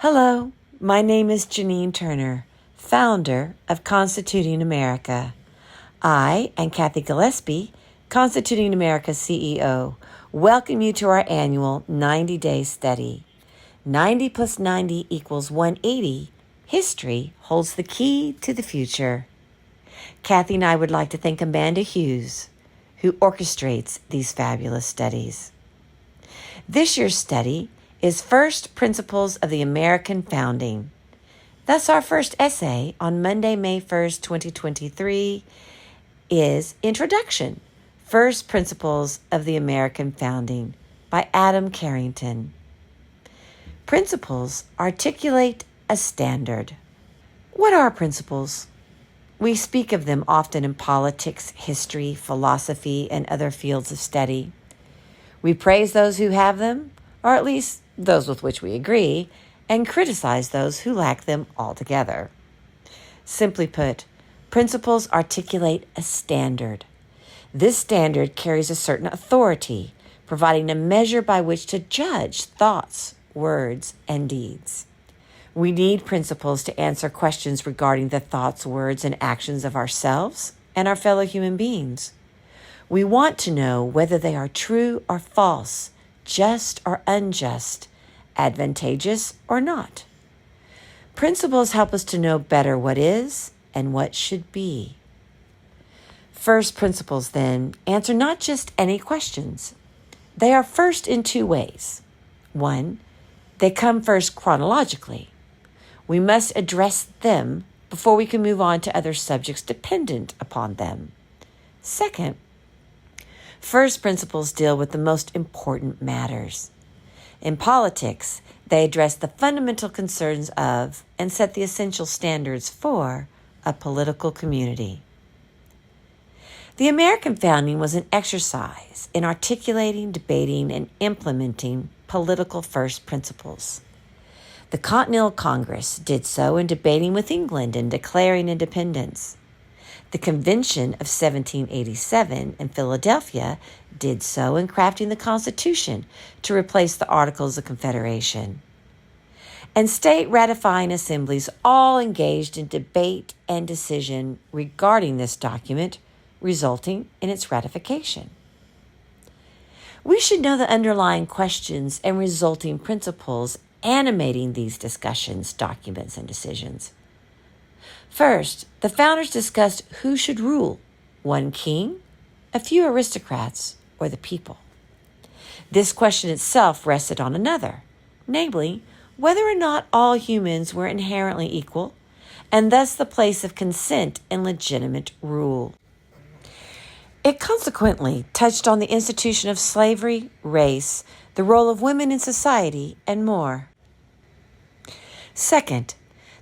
Hello, my name is Janine Turner, founder of Constituting America. I and Kathy Gillespie, Constituting America CEO, welcome you to our annual 90-day study. 90 plus 90 equals 180. History holds the key to the future. Kathy and I would like to thank Amanda Hughes, who orchestrates these fabulous studies. This year's study is First Principles of the American Founding. Thus, our first essay on Monday, May 1st, 2023 is Introduction, First Principles of the American Founding by Adam Carrington. Principles articulate a standard. What are principles? We speak of them often in politics, history, philosophy, and other fields of study. We praise those who have them, or at least those with which we agree, and criticize those who lack them altogether. Simply put, principles articulate a standard. This standard carries a certain authority, providing a measure by which to judge thoughts, words, and deeds. We need principles to answer questions regarding the thoughts, words, and actions of ourselves and our fellow human beings. We want to know whether they are true or false, just or unjust, advantageous or not. Principles help us to know better what is and what should be. First principles, then, answer not just any questions. They are first in two ways. One, they come first chronologically. We must address them before we can move on to other subjects dependent upon them. Second, first principles deal with the most important matters. In politics, they address the fundamental concerns of and set the essential standards for a political community. The American founding was an exercise in articulating, debating, and implementing political first principles. The Continental Congress did so in debating with England and declaring independence. The Convention of 1787 in Philadelphia did so in crafting the Constitution to replace the Articles of Confederation. And state ratifying assemblies all engaged in debate and decision regarding this document, resulting in its ratification. We should know the underlying questions and resulting principles animating these discussions, documents, and decisions. First, the founders discussed who should rule, one king, a few aristocrats, or the people. This question itself rested on another, namely, whether or not all humans were inherently equal, and thus the place of consent in legitimate rule. It consequently touched on the institution of slavery, race, the role of women in society, and more. Second,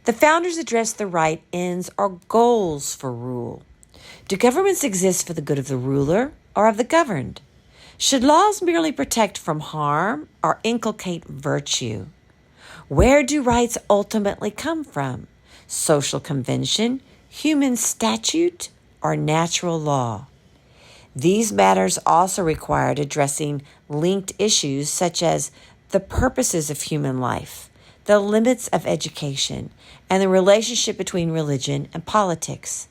the founders addressed the right ends or goals for rule. Do governments exist for the good of the ruler or of the governed? Should laws merely protect from harm or inculcate virtue? Where do rights ultimately come from? Social convention, human statute, or natural law? These matters also required addressing linked issues such as the purposes of human life, the limits of education, and the relationship between religion and politics.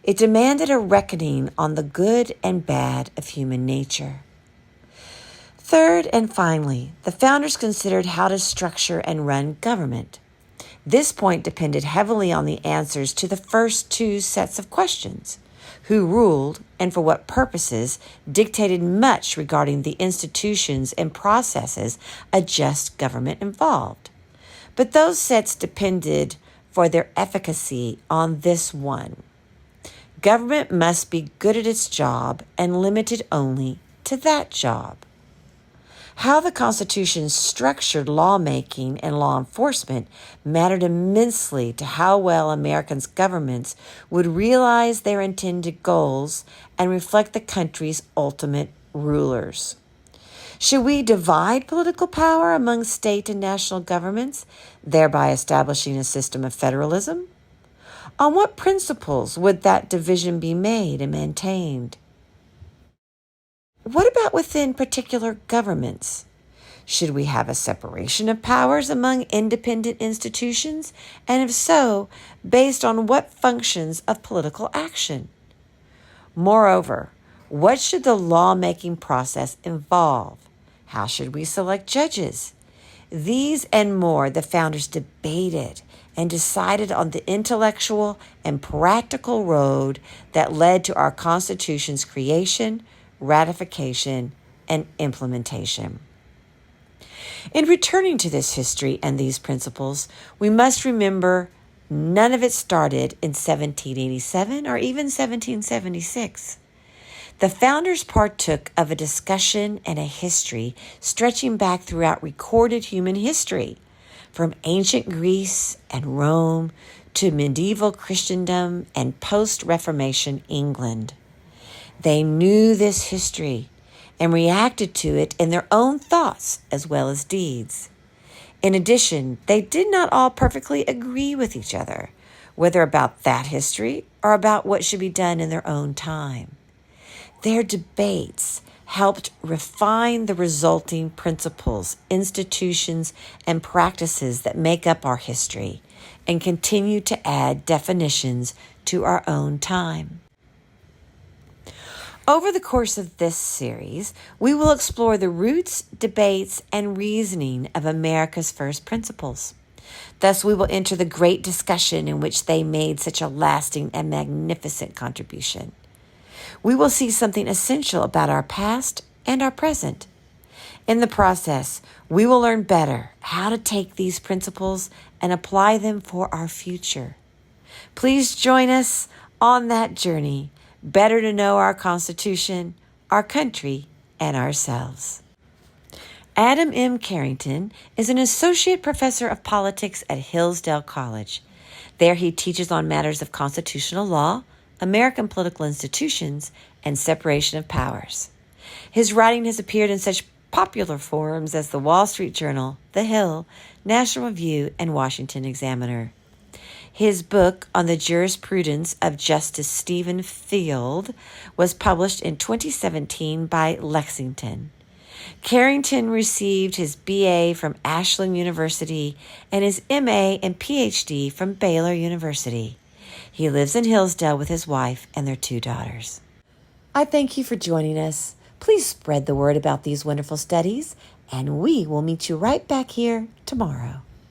It demanded a reckoning on the good and bad of human nature. Third and finally, the founders considered how to structure and run government. This point depended heavily on the answers to the first two sets of questions. Who ruled and for what purposes dictated much regarding the institutions and processes a just government involved. But those sets depended for their efficacy on this one. Government must be good at its job and limited only to that job. How the Constitution structured lawmaking and law enforcement mattered immensely to how well Americans' governments would realize their intended goals and reflect the country's ultimate rulers. Should we divide political power among state and national governments, thereby establishing a system of federalism? On what principles would that division be made and maintained? What about within particular governments? Should we have a separation of powers among independent institutions? And if so, based on what functions of political action? Moreover, what should the lawmaking process involve? How should we select judges? These and more the founders debated and decided on the intellectual and practical road that led to our Constitution's creation, ratification, and implementation. In returning to this history and these principles, we must remember none of it started in 1787 or even 1776. The founders partook of a discussion and a history stretching back throughout recorded human history, from ancient Greece and Rome to medieval Christendom and post-Reformation England. They knew this history and reacted to it in their own thoughts as well as deeds. In addition, they did not all perfectly agree with each other, whether about that history or about what should be done in their own time. Their debates helped refine the resulting principles, institutions, and practices that make up our history and continue to add definitions to our own time. Over the course of this series, we will explore the roots, debates, and reasoning of America's first principles. Thus, we will enter the great discussion in which they made such a lasting and magnificent contribution. We will see something essential about our past and our present. In the process, we will learn better how to take these principles and apply them for our future. Please join us on that journey, better to know our Constitution, our country, and ourselves. Adam M. Carrington is an associate professor of politics at Hillsdale College. There he teaches on matters of constitutional law, American political institutions, and separation of powers. His writing has appeared in such popular forums as the Wall Street Journal, The Hill, National Review, and Washington Examiner. His book on the jurisprudence of Justice Stephen Field was published in 2017 by Lexington. Carrington received his BA from Ashland University and his MA and PhD from Baylor University. He lives in Hillsdale with his wife and their 2 daughters. I thank you for joining us. Please spread the word about these wonderful studies, and we will meet you right back here tomorrow.